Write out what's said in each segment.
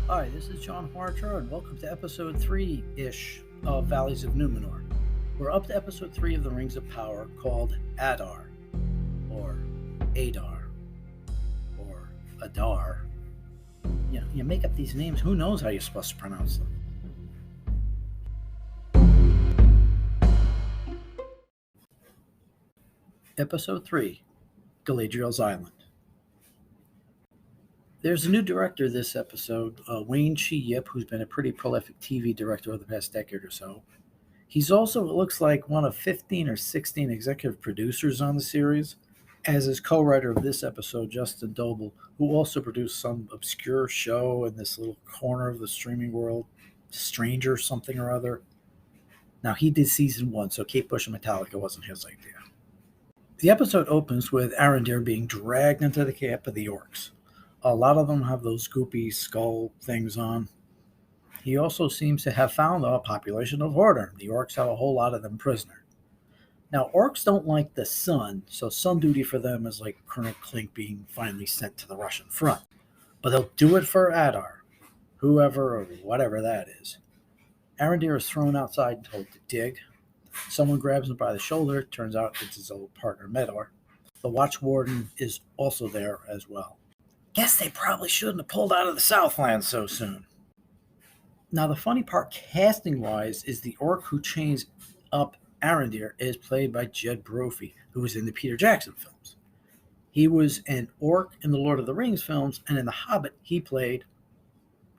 Hi, this is John Harcher, and welcome to episode 3-ish of Valleys of Numenor. We're up to episode 3 of the Rings of Power, called Adar, or Adar, or Adar. You make up these names, who knows how you're supposed to pronounce them. Episode 3, Galadriel's Island. There's a new director this episode, Wayne Chi Yip, who's been a pretty prolific TV director over the past decade or so. He's also, it looks like, one of 15 or 16 executive producers on the series, as is co-writer of this episode, Justin Doble, who also produced some obscure show in this little corner of the streaming world, Stranger something or other. Now, he did season 1, so Kate Bush and Metallica wasn't his idea. The episode opens with Arondir being dragged into the camp of the orcs. A lot of them have those goopy skull things on. He also seems to have found a population of Hordern. The orcs have a whole lot of them prisoner. Now, orcs don't like the sun, so sun duty for them is like Colonel Klink being finally sent to the Russian front. But they'll do it for Adar, whoever or whatever that is. Arondir is thrown outside and told to dig. Someone grabs him by the shoulder. Turns out it's his old partner, Medor. The Watch Warden is also there as well. Guess they probably shouldn't have pulled out of the Southland so soon. Now, the funny part, casting-wise, is the orc who chains up Arondir is played by Jed Brophy, who was in the Peter Jackson films. He was an orc in the Lord of the Rings films, and in The Hobbit, he played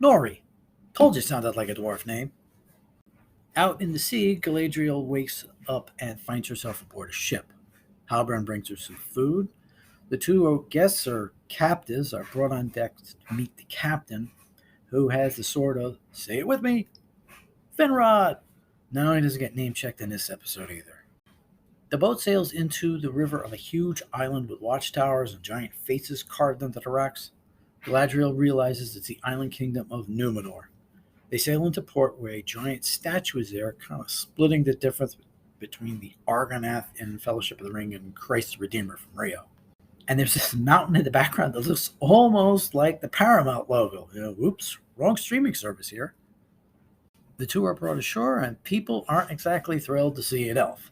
Nori. Told you it sounded like a dwarf name. Out in the sea, Galadriel wakes up and finds herself aboard a ship. Halbrand brings her some food. The two guests, or captives, are brought on deck to meet the captain, who has the sword of, say it with me, Finrod. No, he doesn't get name-checked in this episode either. The boat sails into the river of a huge island with watchtowers and giant faces carved into the rocks. Galadriel realizes it's the island kingdom of Numenor. They sail into port where a giant statue is there, kind of splitting the difference between the Argonath in Fellowship of the Ring and Christ the Redeemer from Rio. And there's this mountain in the background that looks almost like the Paramount logo. Oops, wrong streaming service here. The two are brought ashore, and people aren't exactly thrilled to see an elf.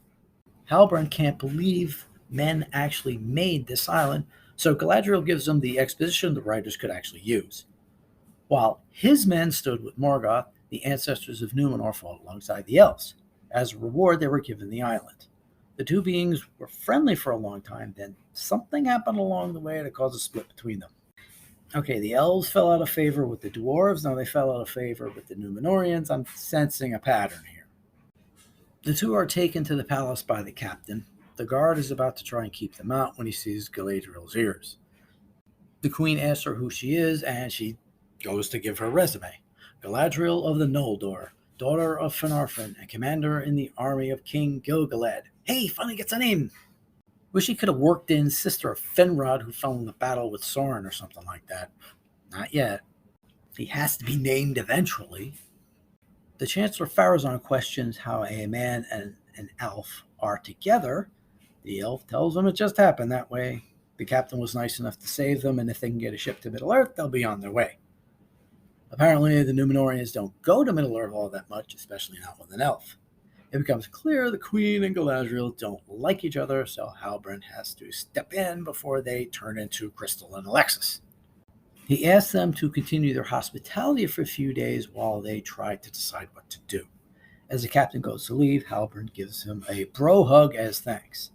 Halbrand can't believe men actually made this island, so Galadriel gives them the exposition the writers could actually use. While his men stood with Morgoth, the ancestors of Numenor fought alongside the elves. As a reward, they were given the island. The two beings were friendly for a long time, then something happened along the way that caused a split between them. Okay, the elves fell out of favor with the dwarves, now they fell out of favor with the Numenorians. I'm sensing a pattern here. The two are taken to the palace by the captain. The guard is about to try and keep them out when he sees Galadriel's ears. The queen asks her who she is, and she goes to give her resume. Galadriel of the Noldor, daughter of Finarfin, and commander in the army of King Gil-galad. Hey, finally gets a name! Wish he could have worked in sister of Finrod, who fell in the battle with Sauron or something like that. Not yet. He has to be named eventually. The Chancellor Pharazôn questions how a man and an elf are together. The elf tells him it just happened that way. The captain was nice enough to save them, and if they can get a ship to Middle-earth, they'll be on their way. Apparently, the Numenorians don't go to Middle-earth all that much, especially not with an elf. It becomes clear the Queen and Galadriel don't like each other, so Halbrand has to step in before they turn into Crystal and Alexis. He asks them to continue their hospitality for a few days while they try to decide what to do. As the captain goes to leave, Halbrand gives him a bro hug as thanks.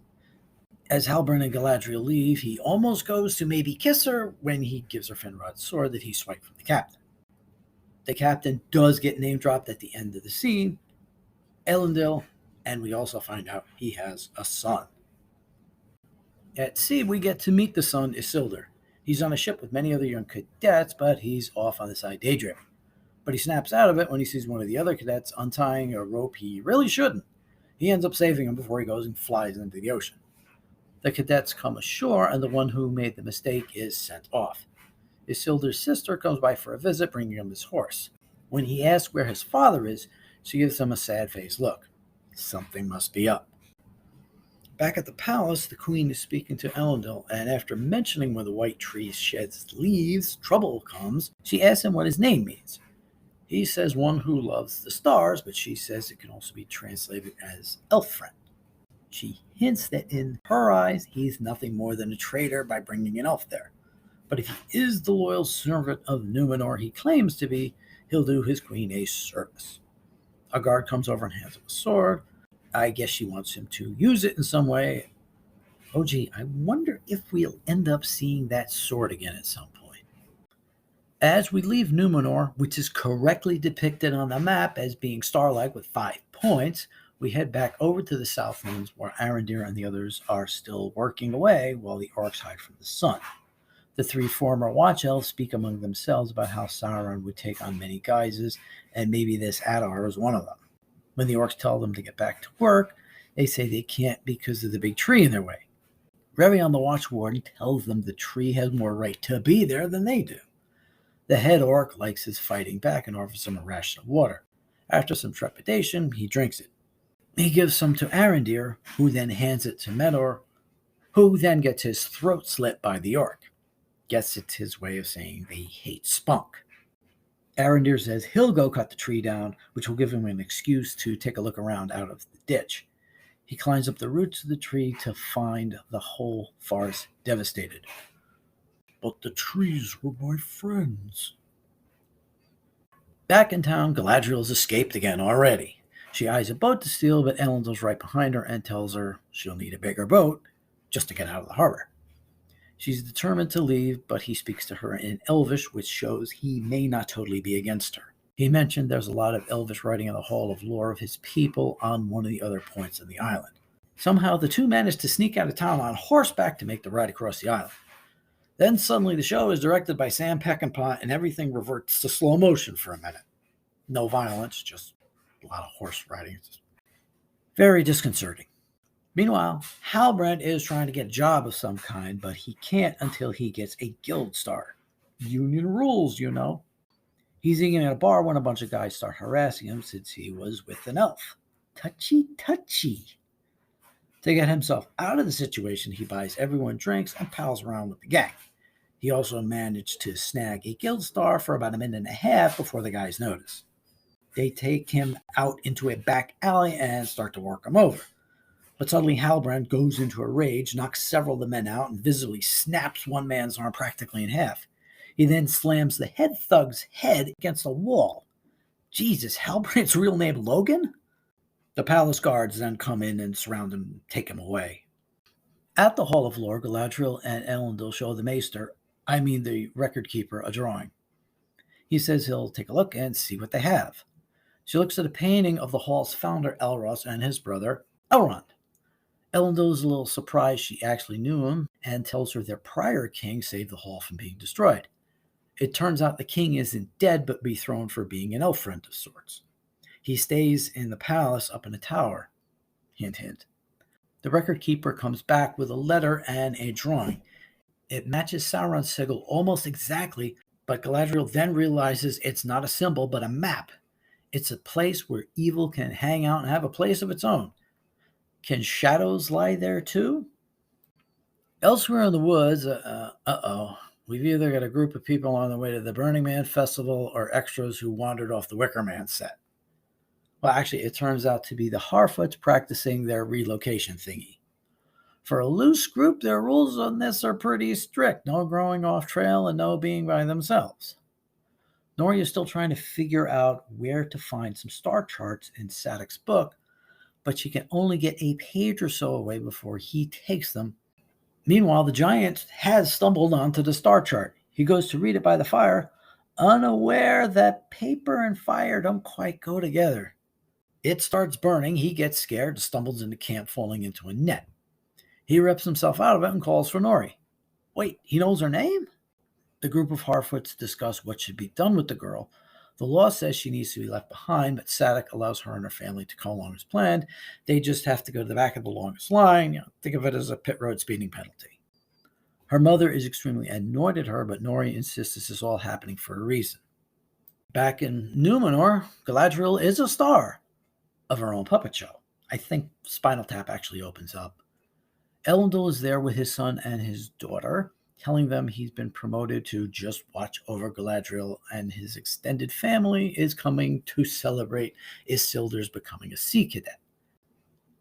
As Halbrand and Galadriel leave, he almost goes to maybe kiss her when he gives her Finrod's sword that he swiped from the captain. The captain does get name dropped at the end of the scene, Elendil, and we also find out he has a son. At sea, we get to meet the son, Isildur. He's on a ship with many other young cadets, but he's off on the side daydreaming. But he snaps out of it when he sees one of the other cadets untying a rope he really shouldn't. He ends up saving him before he goes and flies into the ocean. The cadets come ashore, and the one who made the mistake is sent off. Isildur's sister comes by for a visit, bringing him his horse. When he asks where his father is, she gives him a sad-faced look. Something must be up. Back at the palace, the queen is speaking to Elendil, and after mentioning when the white tree sheds leaves, trouble comes. She asks him what his name means. He says one who loves the stars, but she says it can also be translated as elf friend. She hints that in her eyes, he's nothing more than a traitor by bringing an elf there. But if he is the loyal servant of Numenor he claims to be, he'll do his queen a service. A guard comes over and hands him a sword. I guess she wants him to use it in some way. Oh gee, I wonder if we'll end up seeing that sword again at some point. As we leave Numenor, which is correctly depicted on the map as being star-like with 5 points, we head back over to the Southlands where Arondir and the others are still working away while the orcs hide from the sun. The 3 former Watch Elves speak among themselves about how Sauron would take on many guises, and maybe this Adar is one of them. When the orcs tell them to get back to work, they say they can't because of the big tree in their way. Revion the Watch Warden tells them the tree has more right to be there than they do. The head orc likes his fighting back and offers him a ration of water. After some trepidation, he drinks it. He gives some to Arondir, who then hands it to Medor, who then gets his throat slit by the orc. Guess it's his way of saying they hate spunk. Arondir says he'll go cut the tree down, which will give him an excuse to take a look around out of the ditch. He climbs up the roots of the tree to find the whole forest devastated. But the trees were my friends. Back in town, Galadriel's escaped again already. She eyes a boat to steal, but Elendil's right behind her and tells her she'll need a bigger boat just to get out of the harbor. She's determined to leave, but he speaks to her in Elvish, which shows he may not totally be against her. He mentioned there's a lot of Elvish writing in the Hall of Lore of his people on one of the other points of the island. Somehow, the two manage to sneak out of town on horseback to make the ride across the island. Then suddenly the show is directed by Sam Peckinpah and everything reverts to slow motion for a minute. No violence, just a lot of horse riding. It's very disconcerting. Meanwhile, Halbrand is trying to get a job of some kind, but he can't until he gets a guild star. Union rules, you know. He's eating at a bar when a bunch of guys start harassing him since he was with an elf. Touchy, touchy. To get himself out of the situation, he buys everyone drinks and pals around with the gang. He also managed to snag a guild star for about a minute and a half before the guys notice. They take him out into a back alley and start to work him over. But suddenly Halbrand goes into a rage, knocks several of the men out, and visibly snaps one man's arm practically in half. He then slams the head thug's head against a wall. Jesus, Halbrand's real name Logan? The palace guards then come in and surround him and take him away. At the Hall of Lore, Galadriel and Elendil show the maester, the record keeper, a drawing. He says he'll take a look and see what they have. She looks at a painting of the hall's founder, Elros, and his brother, Elrond. Elendil is a little surprised she actually knew him and tells her their prior king saved the hall from being destroyed. It turns out the king isn't dead but be thrown for being an elf friend of sorts. He stays in the palace up in a tower. Hint, hint. The record keeper comes back with a letter and a drawing. It matches Sauron's sigil almost exactly, but Galadriel then realizes it's not a symbol but a map. It's a place where evil can hang out and have a place of its own. Can shadows lie there too? Elsewhere in the woods, we've either got a group of people on the way to the Burning Man festival or extras who wandered off the Wicker Man set. Well, actually, it turns out to be the Harfoots practicing their relocation thingy. For a loose group, their rules on this are pretty strict. No growing off trail and no being by themselves. Nori is still trying to figure out where to find some star charts in Sadoc's book, but she can only get a page or so away before he takes them. Meanwhile, the giant has stumbled onto the star chart. He goes to read it by the fire, unaware that paper and fire don't quite go together. It starts burning. He gets scared and stumbles into camp, falling into a net. He rips himself out of it and calls for Nori. Wait, he knows her name? The group of Harfoots discuss what should be done with the girl. The law says she needs to be left behind, but Sadoc allows her and her family to come along as planned. They just have to go to the back of the longest line. Think of it as a pit road speeding penalty. Her mother is extremely annoyed at her, but Nori insists this is all happening for a reason. Back in Numenor, Galadriel is a star of her own puppet show. I think Spinal Tap actually opens up. Elendil is there with his son and his daughter, telling them he's been promoted to just watch over Galadriel, and his extended family is coming to celebrate Isildur's becoming a sea cadet.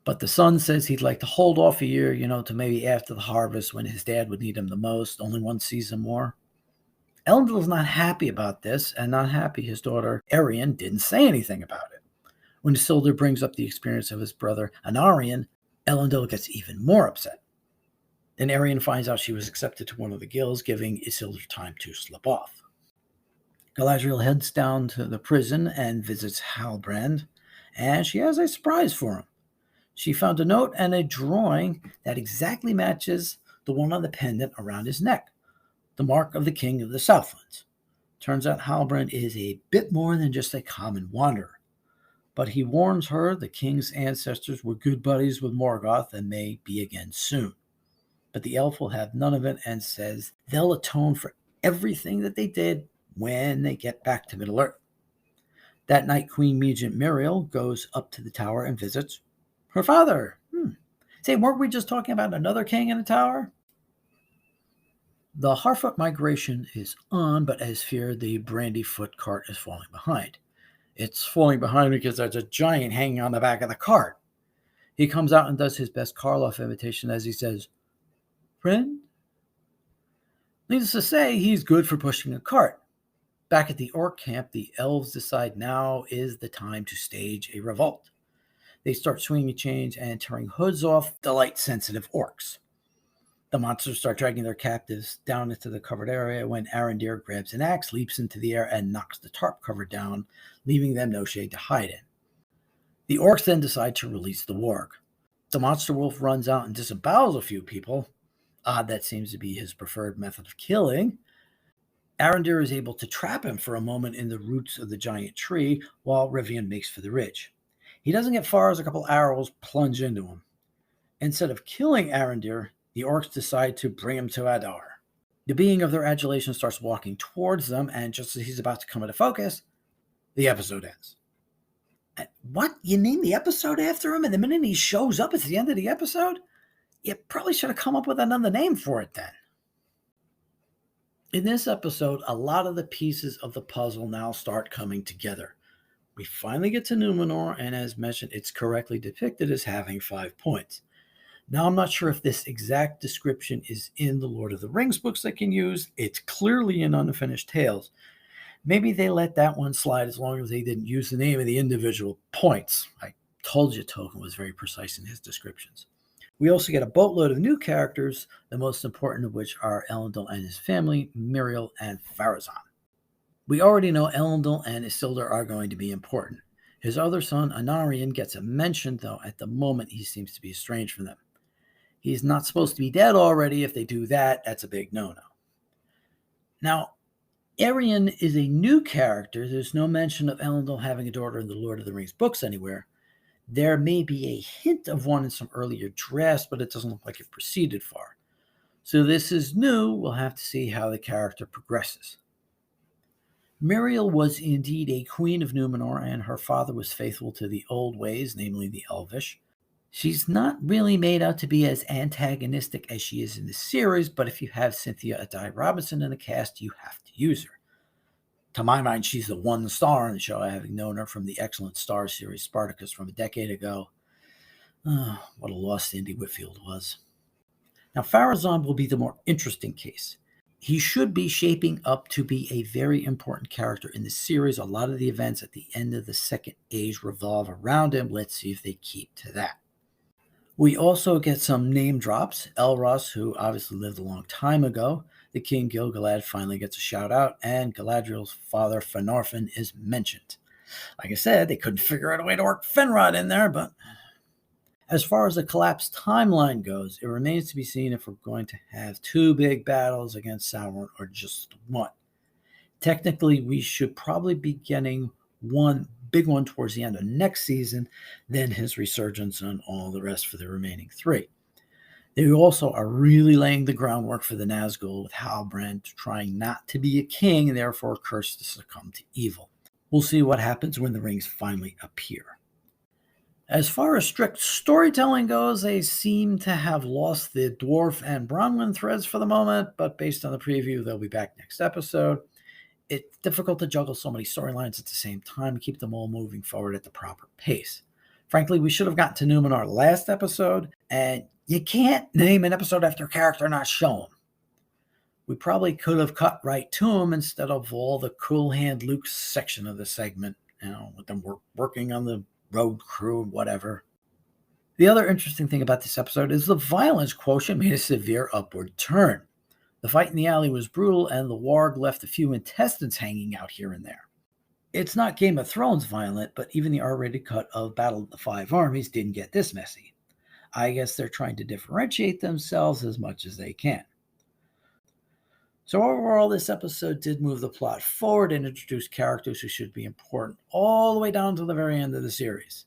But the son says he'd like to hold off a year, to maybe after the harvest when his dad would need him the most, only one season more. Elendil's not happy about this, and not happy his daughter Arianne didn't say anything about it. When Isildur brings up the experience of his brother Anarion, Elendil gets even more upset. Then Arianne finds out she was accepted to one of the guilds, giving Isildur time to slip off. Galadriel heads down to the prison and visits Halbrand, and she has a surprise for him. She found a note and a drawing that exactly matches the one on the pendant around his neck, the mark of the king of the Southlands. Turns out Halbrand is a bit more than just a common wanderer. But he warns her the king's ancestors were good buddies with Morgoth and may be again soon. But the elf will have none of it and says they'll atone for everything that they did when they get back to Middle-earth. That night, Queen Regent Muriel goes up to the tower and visits her father. Say, weren't we just talking about another king in the tower? The Harfoot migration is on, but as feared, the Brandyfoot cart is falling behind. It's falling behind because there's a giant hanging on the back of the cart. He comes out and does his best Karloff imitation as he says, "Friend?" Needless to say, he's good for pushing a cart. Back at the orc camp, the elves decide now is the time to stage a revolt. They start swinging chains and tearing hoods off the light-sensitive orcs. The monsters start dragging their captives down into the covered area when Arondir grabs an axe, leaps into the air, and knocks the tarp cover down, leaving them no shade to hide in. The orcs then decide to release the warg. The monster wolf runs out and disembowels a few people. Odd, that seems to be his preferred method of killing. Arondir is able to trap him for a moment in the roots of the giant tree while Rivian makes for the ridge. He doesn't get far as a couple arrows plunge into him. Instead of killing Arondir, the orcs decide to bring him to Adar. The being of their adulation starts walking towards them, and just as he's about to come into focus, the episode ends. What? You named the episode after him, and the minute he shows up, it's the end of the episode? You probably should have come up with another name for it then. In this episode, a lot of the pieces of the puzzle now start coming together. We finally get to Numenor, and as mentioned, it's correctly depicted as having 5 points. Now, I'm not sure if this exact description is in the Lord of the Rings books I can use. It's clearly in Unfinished Tales. Maybe they let that one slide as long as they didn't use the name of the individual points. I told you Tolkien was very precise in his descriptions. We also get a boatload of new characters, the most important of which are Elendil and his family, Muriel and Pharazôn. We already know Elendil and Isildur are going to be important. His other son, Anarion, gets a mention, though at the moment he seems to be estranged from them. He's not supposed to be dead already. If they do that, that's a big no-no. Now, Arianne is a new character. There's no mention of Elendil having a daughter in the Lord of the Rings books anywhere. There may be a hint of one in some earlier drafts, but it doesn't look like it proceeded far. So this is new. We'll have to see how the character progresses. Muriel was indeed a queen of Numenor, and her father was faithful to the old ways, namely the Elvish. She's not really made out to be as antagonistic as she is in the series, but if you have Cynthia Addai-Robinson in the cast, you have to use her. To my mind, she's the one star in the show, having known her from the excellent Star series Spartacus from a decade ago. Oh, what a loss Cindy Whitfield was. Now, Pharazôn will be the more interesting case. He should be shaping up to be a very important character in the series. A lot of the events at the end of the Second Age revolve around him. Let's see if they keep to that. We also get some name drops. Elros, who obviously lived a long time ago. The King Gil-galad finally gets a shout out, and Galadriel's father, Finarfin, is mentioned. Like I said, they couldn't figure out a way to work Finrod in there, but as far as the collapsed timeline goes, it remains to be seen if we're going to have 2 big battles against Sauron or just one. Technically, we should probably be getting one big one towards the end of next season, then his resurgence and all the rest for the remaining 3. They also are really laying the groundwork for the Nazgul with Halbrand trying not to be a king and therefore cursed to succumb to evil. We'll see what happens when the rings finally appear. As far as strict storytelling goes, they seem to have lost the dwarf and Bronwyn threads for the moment, but based on the preview, they'll be back next episode. It's difficult to juggle so many storylines at the same time and keep them all moving forward at the proper pace. Frankly, we should have gotten to Numenor last episode, and you can't name an episode after a character not shown. We probably could have cut right to him instead of all the Cool Hand Luke section of the segment, with them working on the road crew, whatever. The other interesting thing about this episode is the violence quotient made a severe upward turn. The fight in the alley was brutal, and the warg left a few intestines hanging out here and there. It's not Game of Thrones violent, but even the R-rated cut of Battle of the Five Armies didn't get this messy. I guess they're trying to differentiate themselves as much as they can. So overall, this episode did move the plot forward and introduce characters who should be important all the way down to the very end of the series.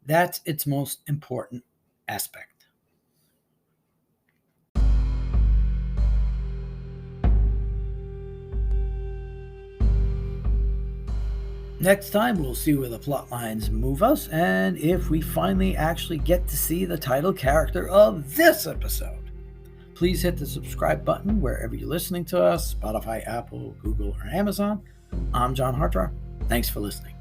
That's its most important aspect. Next time, we'll see where the plot lines move us and if we finally actually get to see the title character of this episode. Please hit the subscribe button wherever you're listening to us, Spotify, Apple, Google, or Amazon. I'm John Hartrop. Thanks for listening.